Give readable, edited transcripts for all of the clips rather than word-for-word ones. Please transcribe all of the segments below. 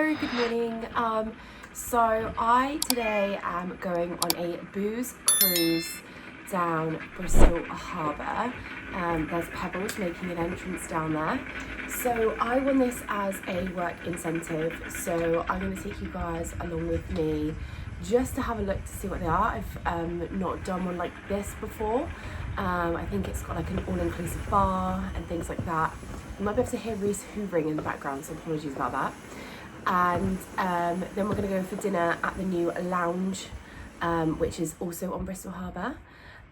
Hello, good morning. So I today am going on a booze cruise down Bristol Harbour. There's Pebbles making an entrance down there. So I won this as a work incentive. So I'm going to take you guys along with me just to have a look to see what they are. I've not done one like this before. I think it's got like an all-inclusive bar and things like that. You might be able to hear Rhys hoovering in the background, so apologies about that. And then we're going to go for dinner at the new lounge, which is also on Bristol Harbour.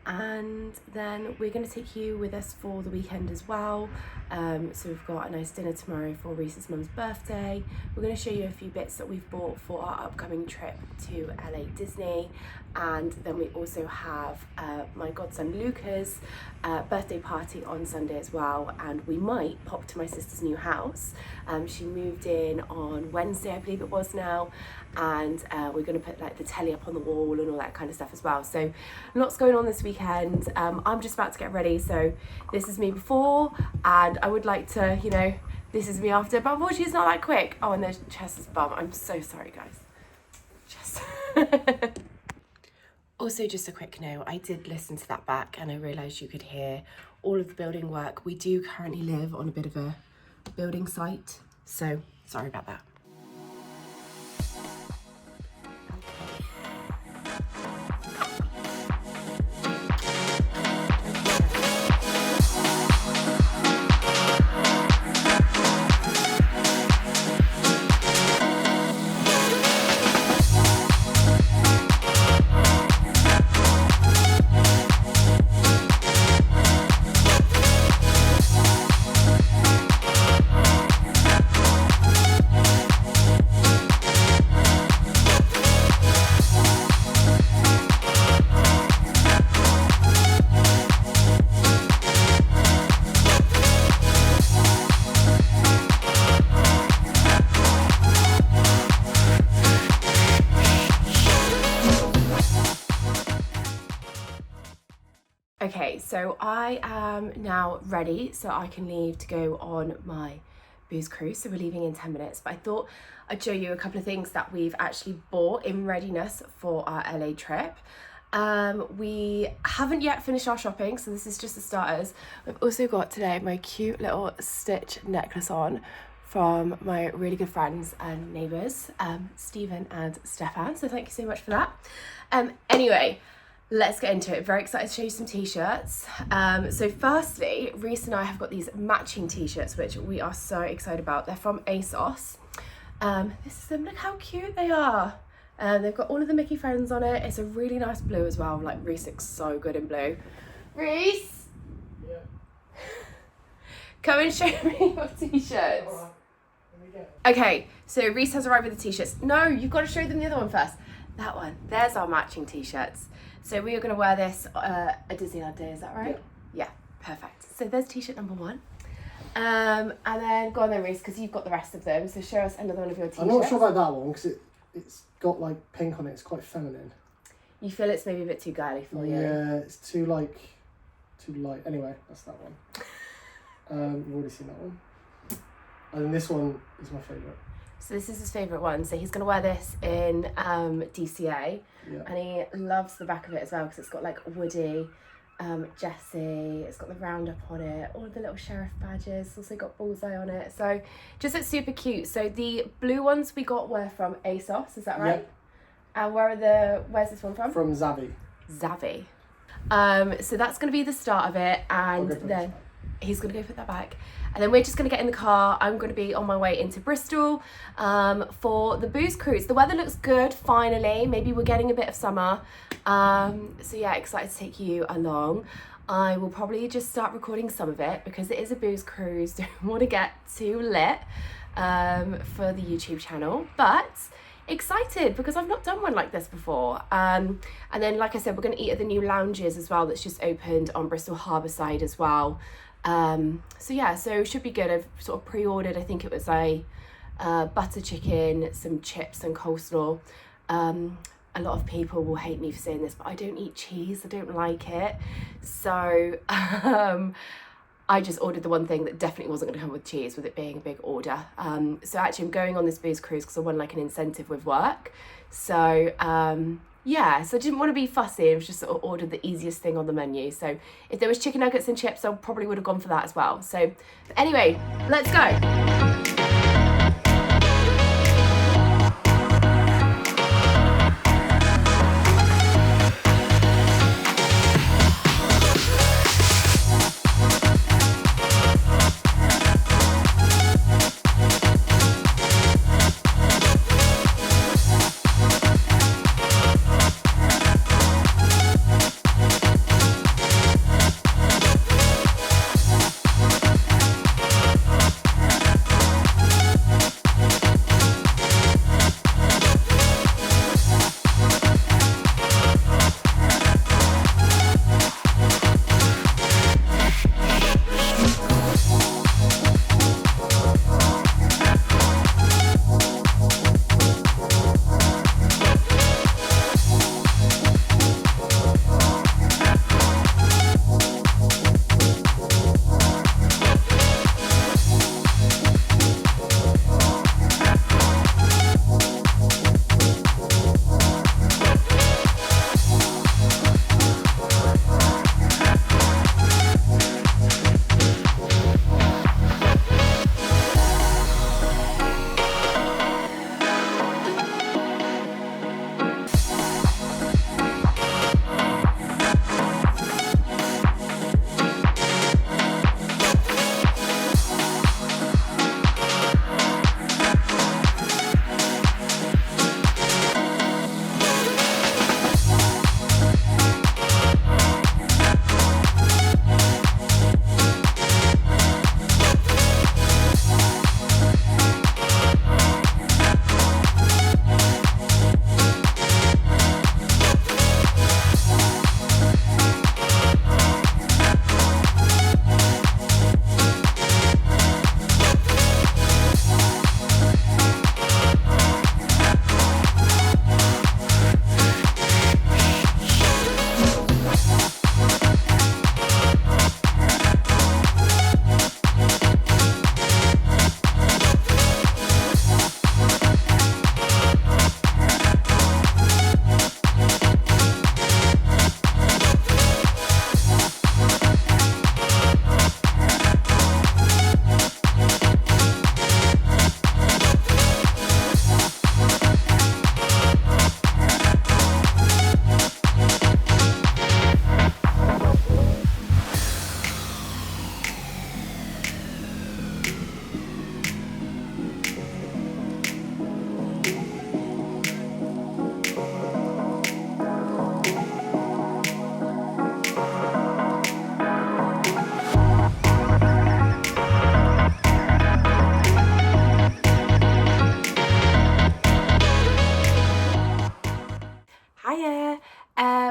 And then we're going to take you with us for the weekend as well. So we've got a nice dinner tomorrow for Rhys's mum's birthday. We're going to show you a few bits that we've bought for our upcoming trip to LA Disney. And then we also have my godson Luca's birthday party on Sunday as well. And we might pop to my sister's new house. She moved in on Wednesday, I believe it was now. And we're going to put like the telly up on the wall and all that kind of stuff as well. So lots going on this weekend. I'm just about to get ready. So this is me before, and I would like to, you know, this is me after, but unfortunately it's not that quick. Oh, and there's Chess's bum. I'm so sorry, guys. Chess. Also, just a quick note, I did listen to that back and I realised you could hear all of the building work. We do currently live on a bit of a building site, so sorry about that. Okay, so I am now ready so I can leave to go on my booze cruise. So we're leaving in 10 minutes, but I thought I'd show you a couple of things that we've actually bought in readiness for our LA trip. We haven't yet finished our shopping, so this is just the starters. I've also got today my cute little stitch necklace on from my really good friends and neighbours, Stephen and Steph. So thank you so much for that. Anyway, let's get into it. Very excited to show you some t-shirts. So firstly, Rhys and I have got these matching t-shirts, which we are so excited about. They're from ASOS. This is them, look how cute they are. They've got all of the Mickey friends on it. It's a really nice blue as well. Like, Rhys looks so good in blue. Rhys? Yeah. Come and show me your t-shirts. All right. Okay, so Rhys has arrived with the t-shirts. No, you've got to show them the other one first. That one. There's our matching t-shirts. So we are going to wear this at Disneyland Day, is that right? Yeah, perfect. So there's t-shirt number one. And then go on then, Rhys, because you've got the rest of them. So show us another one of your t-shirts. I'm not sure about that one because it's got like pink on it. It's quite feminine. You feel it's maybe a bit too girly for you? Yeah, it's too light. Anyway, that's that one. You've already seen that one. And then this one is my favourite. So this is his favourite one. So he's going to wear this in DCA. Yeah. And he loves the back of it as well because it's got like Woody, Jessie, it's got the roundup on it, all of the little sheriff badges, also got Bullseye on it. So just looks super cute. So the blue ones we got were from ASOS, is that right? Yeah. And where's this one from? From Zavvi. Zavvi. So that's going to be the start of it, and then he's going to go put that back. And then we're just going to get in the car. I'm going to be on my way into Bristol for the booze cruise. The weather looks good, finally. Maybe we're getting a bit of summer. So yeah, excited to take you along. I will probably just start recording some of it because it is a booze cruise. Don't want to get too lit for the YouTube channel. But excited because I've not done one like this before. And then, like I said, we're going to eat at the new lounges as well that's just opened on Bristol Harbourside as well. So yeah, so it should be good. I've sort of pre-ordered, I think it was a butter chicken, some chips and coleslaw. A lot of people will hate me for saying this, but I don't eat cheese. I don't like it. So I just ordered the one thing that definitely wasn't going to come with cheese, with it being a big order. So actually I'm going on this booze cruise because I won like an incentive with work. So yeah, so I didn't want to be fussy. I was just sort of ordered the easiest thing on the menu. So if there was chicken nuggets and chips, I probably would have gone for that as well. So anyway, let's go.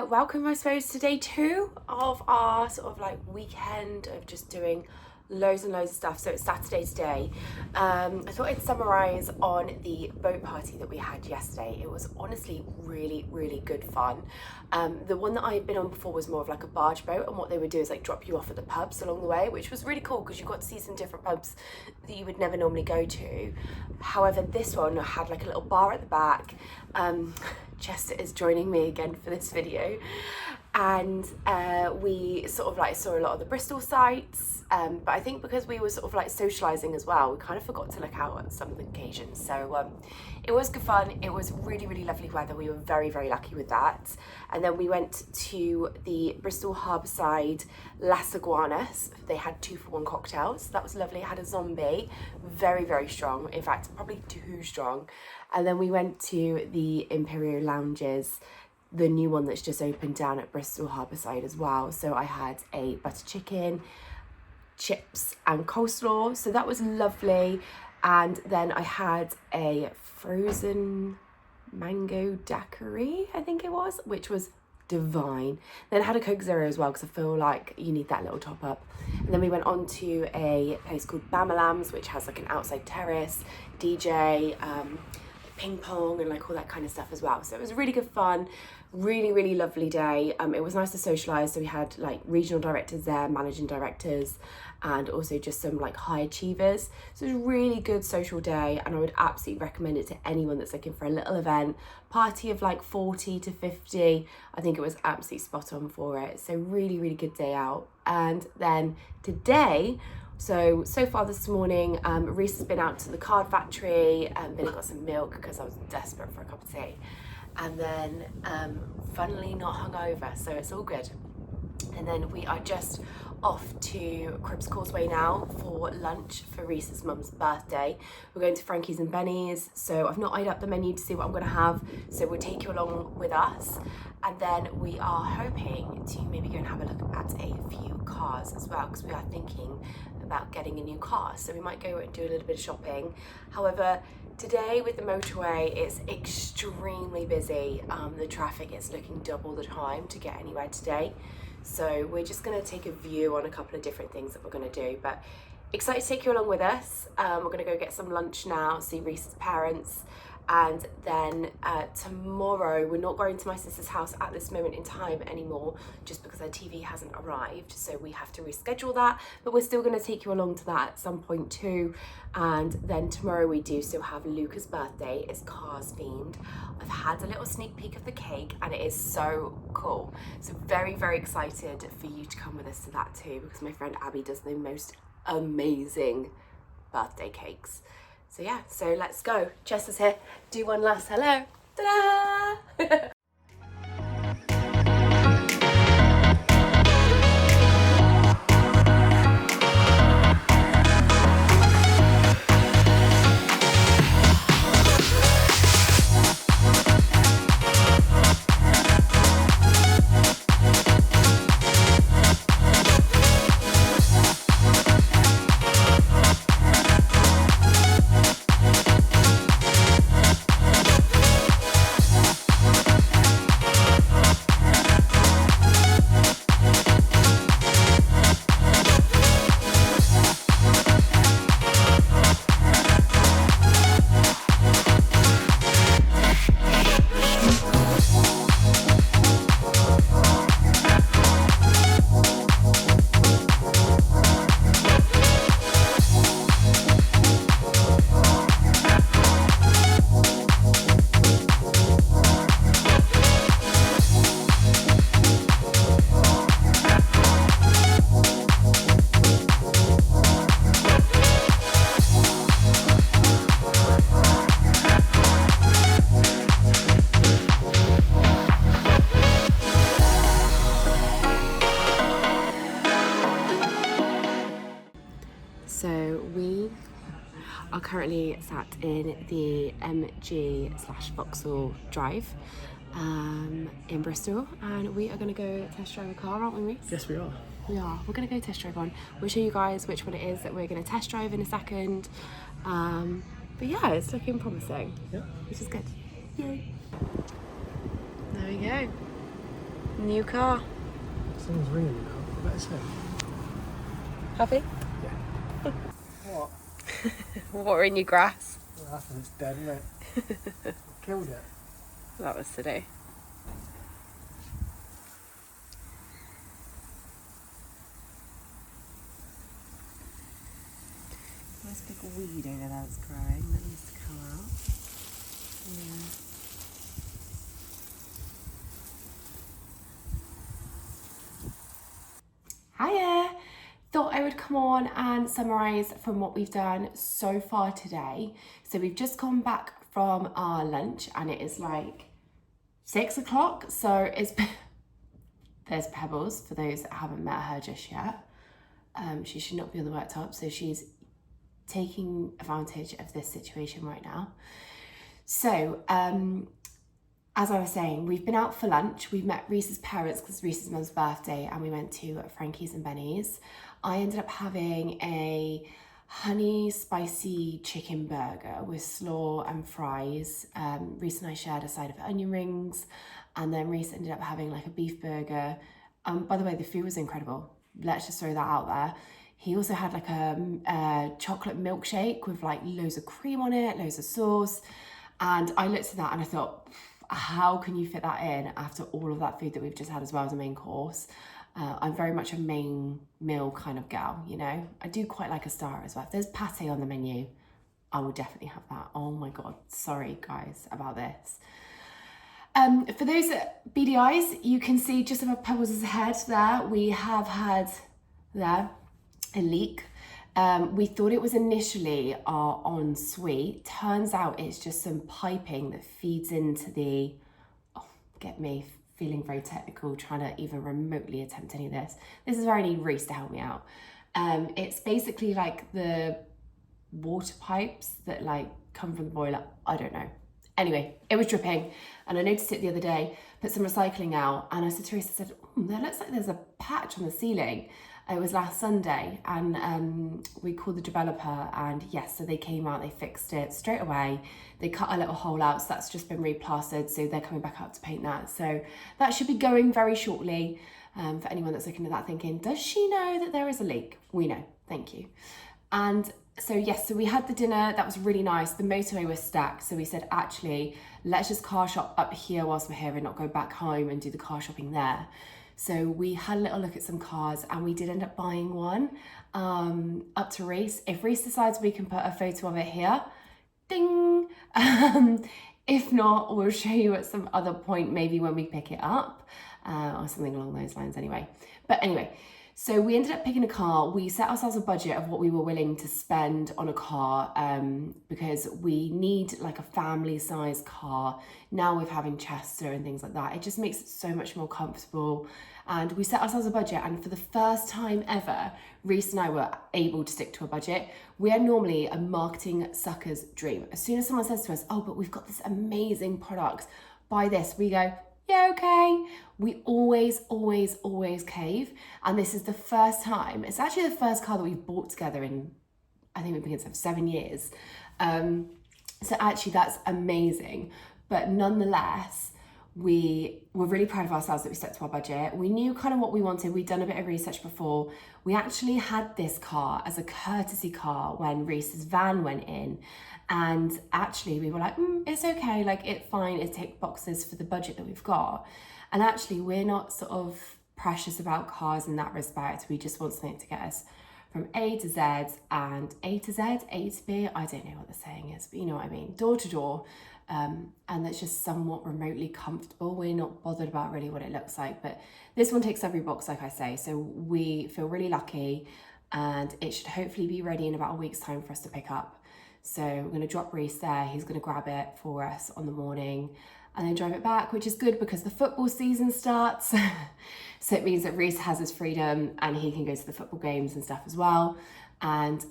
Welcome, I suppose, to day 2 of our sort of like weekend of just doing loads and loads of stuff. So it's Saturday today. I thought I'd summarise on the boat party that we had yesterday. It was honestly really, really good fun. The one that I had been on before was more of like a barge boat, and what they would do is like drop you off at the pubs along the way, which was really cool because you got to see some different pubs that you would never normally go to. However, this one had like a little bar at the back. Chester is joining me again for this video, and we sort of like saw a lot of the Bristol sites, but I think because we were sort of like socialising as well, we kind of forgot to look out at some of the occasions. So it was good fun. It was really, really lovely weather. We were very, very lucky with that. And then we went to the Bristol Harbourside Las Iguanas. They had 2-for-1 cocktails. That was lovely. It had a zombie, very, very strong. In fact, probably too strong. And then we went to the Imperial Lounges, the new one that's just opened down at Bristol Harbourside as well. So I had a butter chicken, chips and coleslaw. So that was lovely. And then I had a frozen mango daiquiri, I think it was, which was divine. Then I had a Coke Zero as well because I feel like you need that little top up. And then we went on to a place called Bamalams, which has like an outside terrace, DJ, ping pong and like all that kind of stuff as well. So it was really good fun. Really lovely day. It was nice to socialise. So we had like regional directors there, managing directors, and also just some like high achievers. So it was a really good social day, and I would absolutely recommend it to anyone that's looking for a little event. Party of like 40 to 50. I think it was absolutely spot on for it. So really good day out. And then today, so far this morning, Rhys has been out to the card factory and then got some milk because I was desperate for a cup of tea. And then funnily not hungover, so it's all good. And then we are just off to Cribbs Causeway now for lunch for Rhys's mum's birthday. We're going to Frankie's and Bennies, so I've not eyed up the menu to see what I'm going to have, so we'll take you along with us. And then we are hoping to maybe go and have a look at a few cars as well, because we are thinking about getting a new car, so we might go and do a little bit of shopping. However, today with the motorway, it's extremely busy. The traffic is looking double the time to get anywhere today. So we're just going to take a view on a couple of different things that we're going to do. But excited to take you along with us. We're going to go get some lunch now, see Rhys's parents. And then tomorrow, we're not going to my sister's house at this moment in time anymore, just because her TV hasn't arrived. So we have to reschedule that, but we're still going to take you along to that at some point too. And then tomorrow we do still have Luca's birthday. It's Cars themed. I've had a little sneak peek of the cake and it is so cool. So very excited for you to come with us to that too, because my friend Abby does the most amazing birthday cakes. So yeah, so let's go. Chester's here. Do one last hello. Ta-da! So we are currently sat in the MG/Vauxhall Drive in Bristol, and we are going to go test drive a car, aren't we, Rhys? Yes, we are. We are. We're going to go test drive one. We'll show you guys which one it is that we're going to test drive in a second. But yeah, it's looking promising, which is good. Yay. There we go. New car. Someone's ringing me now. I better say. Happy? What? Watering your grass. What happened? It's dead, isn't it? Killed it. That was today. Nice big weed over there that's growing. That needs to come out. Yeah. Hiya! Thought I would come on and summarise from what we've done so far today. So we've just come back from our lunch and it is like 6 o'clock. So it's there's Pebbles, for those that haven't met her just yet. She should not be on the worktop, so she's taking advantage of this situation right now. So as I was saying, we've been out for lunch. We've met Rhys's parents because Rhys's mum's birthday, and we went to Frankie's and Bennies. I ended up having a honey spicy chicken burger with slaw and fries. Rhys and I shared a side of onion rings, and then Rhys ended up having like a beef burger. By the way, the food was incredible. Let's just throw that out there. He also had like a chocolate milkshake with like loads of cream on it, loads of sauce. And I looked at that and I thought, how can you fit that in after all of that food that we've just had as well as a main course? I'm very much a main meal kind of gal, you know. I do quite like a star as well. If there's pate on the menu, I will definitely have that. Oh my God, sorry guys about this. For those BDIs, you can see just above Pebbles' head there, we have had there a leak. We thought it was initially our ensuite. Turns out it's just some piping that feeds into the, oh, get me feeling very technical, trying to even remotely attempt any of this. This is where I need Rhys to help me out. It's basically like the water pipes that like come from the boiler. I don't know. Anyway, it was dripping and I noticed it the other day, put some recycling out and I said to Rhys, I said, there looks like there's a patch on the ceiling. It was last Sunday and we called the developer and yes, so they came out, they fixed it straight away. They cut a little hole out, so that's just been replastered. So they're coming back out to paint that. So that should be going very shortly. For anyone that's looking at that thinking, does she know that there is a leak? We know, thank you. And so yes, so we had the dinner, that was really nice. The motorway was stacked. So we said, actually, let's just car shop up here whilst we're here and not go back home and do the car shopping there. So we had a little look at some cars and we did end up buying one up to Rhys. If Rhys decides we can put a photo of it here, ding. If not, we'll show you at some other point, maybe when we pick it up or something along those lines anyway. But anyway, so we ended up picking a car. We set ourselves a budget of what we were willing to spend on a car because we need like a family size car. Now with having Chester and things like that, it just makes it so much more comfortable. And we set ourselves a budget, and for the first time ever, Rhys and I were able to stick to a budget. We are normally a marketing sucker's dream. As soon as someone says to us, oh, but we've got this amazing product, buy this, we go, yeah, okay. We always cave. And this is the first time, it's actually the first car that we've bought together in, I think we've been together 7 years. So actually that's amazing. But nonetheless, we were really proud of ourselves that we stuck to our budget. We knew kind of what we wanted. We'd done a bit of research before. We actually had this car as a courtesy car when Rhys's van went in. And actually we were like, it's okay, like it's fine, it ticks boxes for the budget that we've got. And actually we're not sort of precious about cars in that respect. We just want something to get us from A to Z and A to Z, A to B, I don't know what the saying is, but you know what I mean, door to door. And that's just somewhat remotely comfortable. We're not bothered about really what it looks like, but this one ticks every box, like I say. So we feel really lucky and it should hopefully be ready in about a week's time for us to pick up. So we're going to drop Rhys there. He's going to grab it for us on the morning and then drive it back, which is good because the football season starts. So it means that Rhys has his freedom and he can go to the football games and stuff as well. And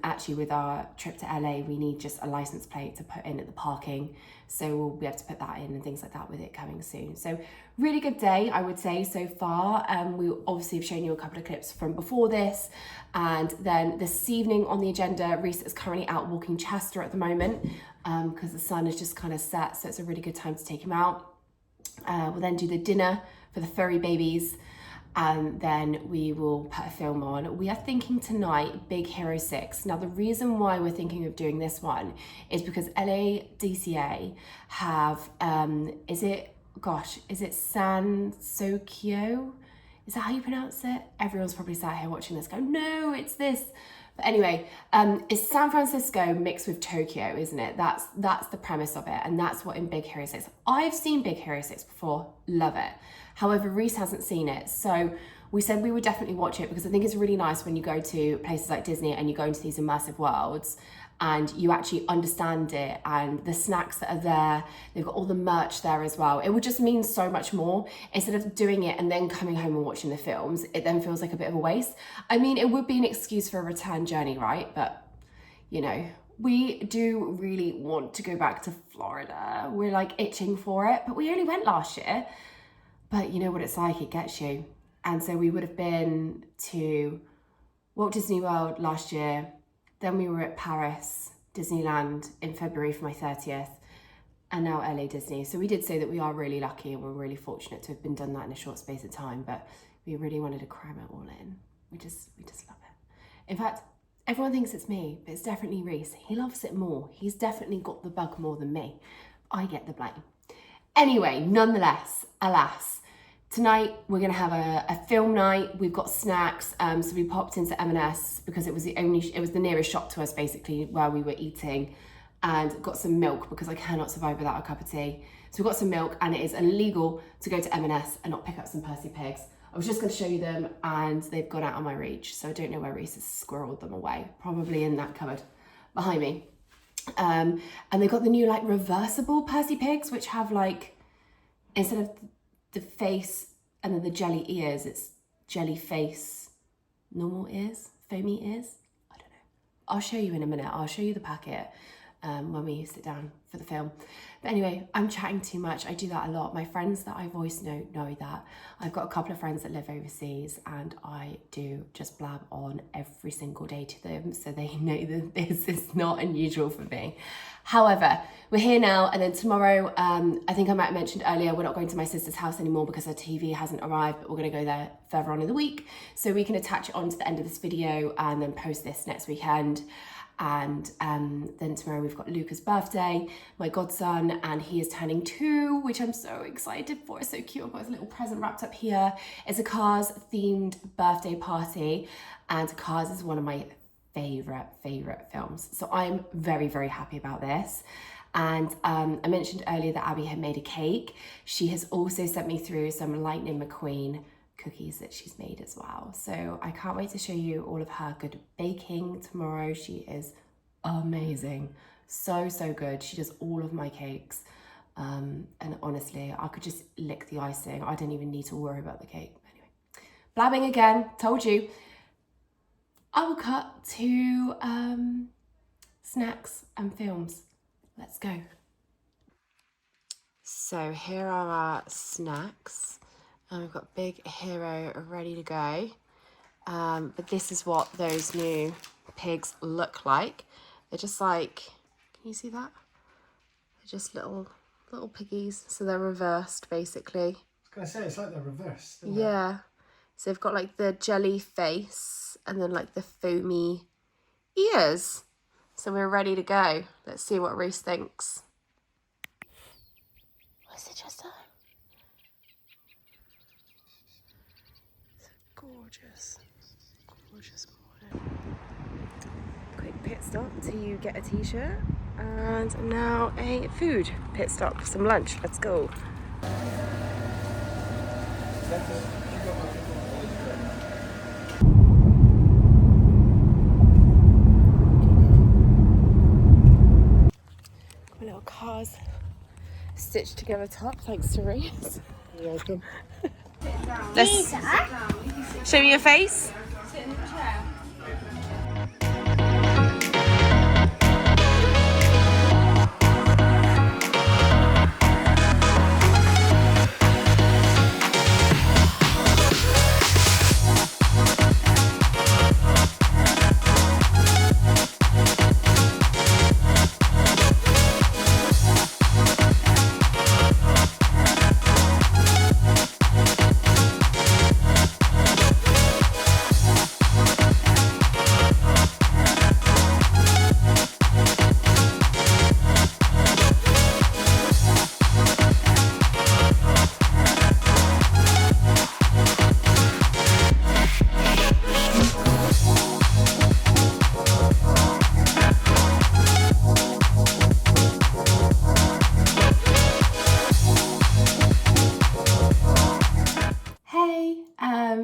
actually with our trip to LA, we need just a license plate to put in at the parking. So we'll be able to put that in and things like that with it coming soon. So really good day, I would say, so far. We obviously have shown you a couple of clips from before this. And then this evening on the agenda, Rhys is currently out walking Chester at the moment because the sun is just kind of set. So it's a really good time to take him out. We'll then do the dinner for the furry babies. And then we will put a film on. We are thinking tonight, Big Hero 6. Now, the reason why we're thinking of doing this one is because LADCA have, is it San Sokyo? Is that how you pronounce it? Everyone's probably sat here watching this going, no, it's this. But anyway, it's San Francisco mixed with Tokyo, isn't it? That's the premise of it. And that's what in Big Hero 6. I've seen Big Hero 6 before, love it. However, Rhys hasn't seen it. So we said we would definitely watch it because I think it's really nice when you go to places like Disney and you go into these immersive worlds and you actually understand it and the snacks that are there, they've got all the merch there as well. It would just mean so much more. Instead of doing it and then coming home and watching the films, it then feels like a bit of a waste. I mean, it would be an excuse for a return journey, right? But, you know, we do really want to go back to Florida. We're like itching for it, but we only went last year. But you know what it's like, it gets you. And so we would have been to Walt Disney World last year. Then we were at Paris, Disneyland in February for my 30th. And now LA Disney. So we did say that we are really lucky and we're really fortunate to have been done that in a short space of time. But we really wanted to cram it all in. We just love it. In fact, everyone thinks it's me, but it's definitely Rhys. He loves it more. He's definitely got the bug more than me. I get the blame. Anyway, nonetheless, alas, tonight we're gonna have a film night. We've got snacks, so we popped into M&S because it was the nearest shop to us basically where we were eating, and got some milk because I cannot survive without a cup of tea. So we've got some milk, and it is illegal to go to M&S and not pick up some Percy Pigs. I was just going to show you them, and they've gone out of my reach, so I don't know where Rhys has squirreled them away. Probably in that cupboard behind me. And they got the new like reversible Percy Pigs, which have like, instead of the face and then the jelly ears, it's jelly face, normal ears, foamy ears. I don't know. I'll show you in a minute. I'll show you the packet when we sit down for the film. But anyway, I'm chatting too much. I do that a lot. My friends that I voice note know that. I've got a couple of friends that live overseas, and I do just blab on every single day to them, so they know that this is not unusual for me. However, we're here now, and then tomorrow, I think I might have mentioned earlier, we're not going to my sister's house anymore because her TV hasn't arrived, but we're going to go there further on in the week, so we can attach it on to the end of this video and then post this next weekend. And then tomorrow we've got Luca's birthday, my godson, and he is turning 2, which I'm so excited for. It's so cute. I've got his little present wrapped up here. It's a Cars themed birthday party, and Cars is one of my favorite films. So I'm very, very happy about this. And I mentioned earlier that Abby had made a cake. She has also sent me through some Lightning McQueen cookies that she's made as well. So I can't wait to show you all of her good baking tomorrow. She is amazing. So good. She does all of my cakes. And honestly, I could just lick the icing. I don't even need to worry about the cake. Anyway, blabbing again, told you. I will cut to snacks and films. Let's go. So here are our snacks. And we've got Big Hero ready to go. But this is what those new pigs look like. They're just like, can you see that? They're just little piggies. So they're reversed basically. I was going to say, it's like they're reversed. Isn't Yeah. So they've got like the jelly face and then like the foamy ears. So we're ready to go. Let's see what Rhys thinks. Was it just a... Gorgeous morning. Quick pit stop to get a t-shirt, and now a food pit stop for some lunch. Let's go. Got my little Cars stitched together top, thanks to Rhys. You're welcome. Let's show me your face. Sit in the chair.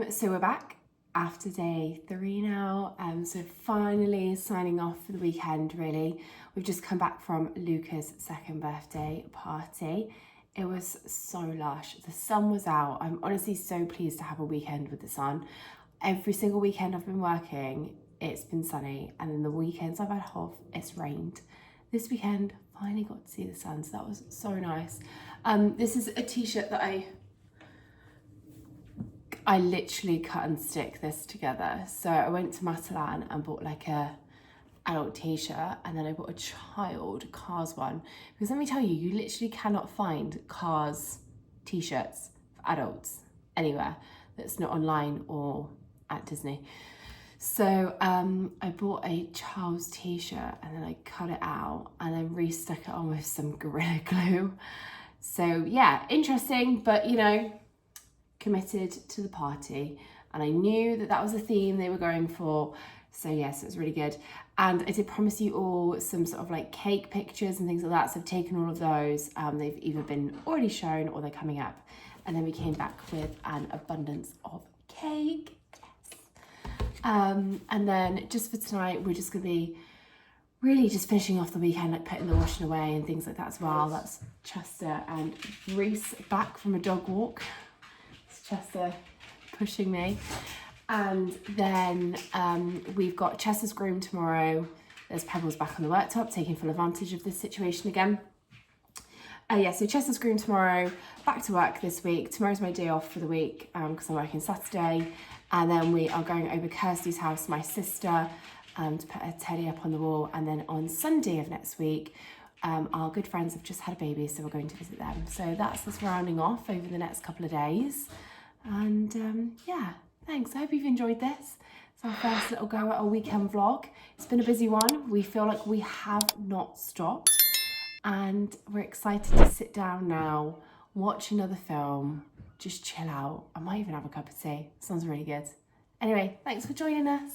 So we're back after day 3 now. So finally signing off for the weekend, really. We've just come back from Luca's 2nd birthday party. It was so lush. The sun was out. I'm honestly so pleased to have a weekend with the sun. Every single weekend I've been working, it's been sunny. And then the weekends I've had off, it's rained. This weekend, finally got to see the sun, so that was so nice. This is a t-shirt that I literally cut and stick this together. So I went to Matalan and bought like a adult t-shirt, and then I bought a child Cars one, because let me tell you, you literally cannot find Cars t-shirts for adults anywhere that's not online or at Disney. So I bought a child's t-shirt, and then I cut it out, and then Rhys stuck it on with some Gorilla Glue So yeah, interesting, but you know, committed to the party. And I knew that that was a theme they were going for. So yes, it was really good. And I did promise you all some sort of like cake pictures and things like that. So I've taken all of those. They've either been already shown or they're coming up. And then we came back with an abundance of cake. Yes. And then just for tonight, we're just gonna be really just finishing off the weekend, like putting the washing away and things like that as well. That's Chester and Rhys back from a dog walk. It's Chester pushing me. And then we've got Chester's groom tomorrow. There's Pebbles back on the worktop, taking full advantage of this situation again. Yeah, so Chester's groom tomorrow, back to work this week. Tomorrow's my day off for the week because I'm working Saturday. And then we are going over Kirsty's house, my sister, to put a teddy up on the wall. And then on Sunday of next week, our good friends have just had a baby, so we're going to visit them. So that's us rounding off over the next couple of days. And yeah, thanks. I hope you've enjoyed this. It's our first little go at a weekend vlog. It's been a busy one. We feel like we have not stopped. And we're excited to sit down now, watch another film, just chill out. I might even have a cup of tea. Sounds really good. Anyway, thanks for joining us.